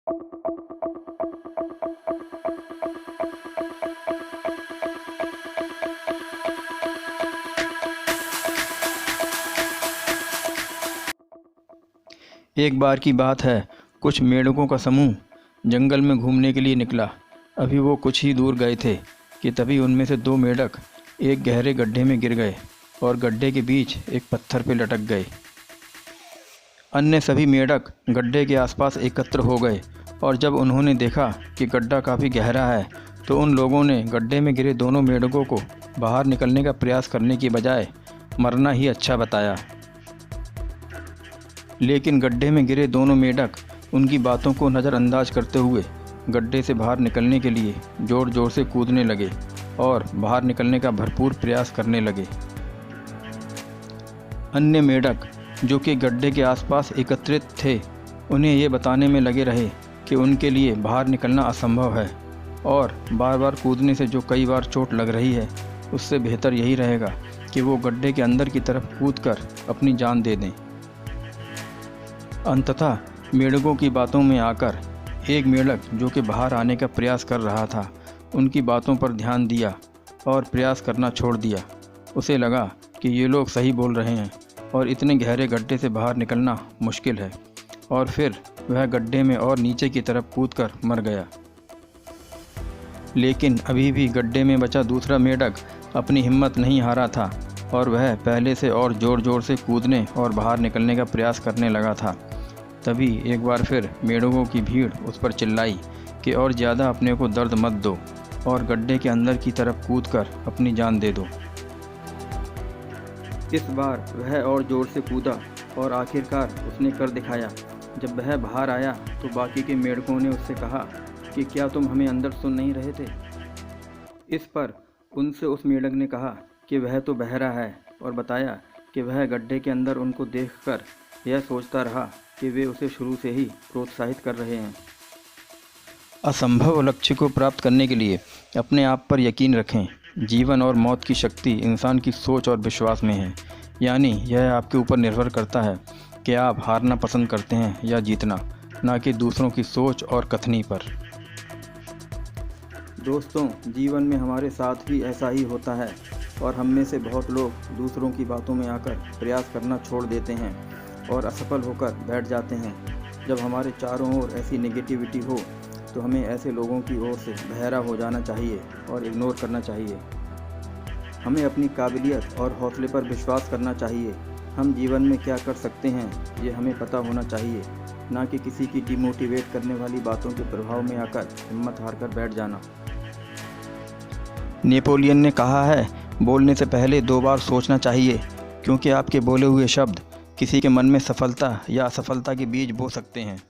एक बार की बात है, कुछ मेंढकों का समूह जंगल में घूमने के लिए निकला। अभी वो कुछ ही दूर गए थे कि तभी उनमें से दो मेंढक एक गहरे गड्ढे में गिर गए और गड्ढे के बीच एक पत्थर पर लटक गए। अन्य सभी मेंढक गड्ढे के आसपास एकत्र हो गए और जब उन्होंने देखा कि गड्ढा काफ़ी गहरा है तो उन लोगों ने गड्ढे में गिरे दोनों मेंढकों को बाहर निकलने का प्रयास करने की बजाय मरना ही अच्छा बताया। लेकिन गड्ढे में गिरे दोनों मेंढक उनकी बातों को नज़रअंदाज करते हुए गड्ढे से बाहर निकलने के लिए ज़ोर ज़ोर से कूदने लगे और बाहर निकलने का भरपूर प्रयास करने लगे। अन्य मेंढक जो कि गड्ढे के आसपास एकत्रित थे, उन्हें ये बताने में लगे रहे कि उनके लिए बाहर निकलना असंभव है और बार बार कूदने से जो कई बार चोट लग रही है, उससे बेहतर यही रहेगा कि वो गड्ढे के अंदर की तरफ कूदकर अपनी जान दे दें। अंततः मेंढकों की बातों में आकर एक मेंढक जो कि बाहर आने का प्रयास कर रहा था, उनकी बातों पर ध्यान दिया और प्रयास करना छोड़ दिया। उसे लगा कि ये लोग सही बोल रहे हैं और इतने गहरे गड्ढे से बाहर निकलना मुश्किल है, और फिर वह गड्ढे में और नीचे की तरफ कूदकर मर गया। लेकिन अभी भी गड्ढे में बचा दूसरा मेंढक अपनी हिम्मत नहीं हारा था और वह पहले से और ज़ोर ज़ोर से कूदने और बाहर निकलने का प्रयास करने लगा था। तभी एक बार फिर मेंढकों की भीड़ उस पर चिल्लाई कि और ज़्यादा अपने को दर्द मत दो और गड्ढे के अंदर की तरफ कूदकर अपनी जान दे दो। इस बार वह और ज़ोर से कूदा और आखिरकार उसने कर दिखाया। जब वह बाहर आया तो बाकी के मेंढकों ने उससे कहा कि क्या तुम हमें अंदर सुन नहीं रहे थे। इस पर उनसे उस मेंढक ने कहा कि वह तो बहरा है और बताया कि वह गड्ढे के अंदर उनको देखकर यह सोचता रहा कि वे उसे शुरू से ही प्रोत्साहित कर रहे हैं। असंभव लक्ष्य को प्राप्त करने के लिए अपने आप पर यकीन रखें। जीवन और मौत की शक्ति इंसान की सोच और विश्वास में है, यानी यह आपके ऊपर निर्भर करता है कि आप हारना पसंद करते हैं या जीतना, ना कि दूसरों की सोच और कथनी पर। दोस्तों, जीवन में हमारे साथ भी ऐसा ही होता है और हम में से बहुत लोग दूसरों की बातों में आकर प्रयास करना छोड़ देते हैं और असफल होकर बैठ जाते हैं। जब हमारे चारों ओर ऐसी नेगेटिविटी हो तो हमें ऐसे लोगों की ओर से बहरा हो जाना चाहिए और इग्नोर करना चाहिए। हमें अपनी काबिलियत और हौसले पर विश्वास करना चाहिए। हम जीवन में क्या कर सकते हैं ये हमें पता होना चाहिए, ना कि किसी की डिमोटिवेट करने वाली बातों के प्रभाव में आकर हिम्मत हार कर बैठ जाना। नेपोलियन ने कहा है, बोलने से पहले 2 बार सोचना चाहिए, क्योंकि आपके बोले हुए शब्द किसी के मन में सफलता या असफलता के बीज बो सकते हैं।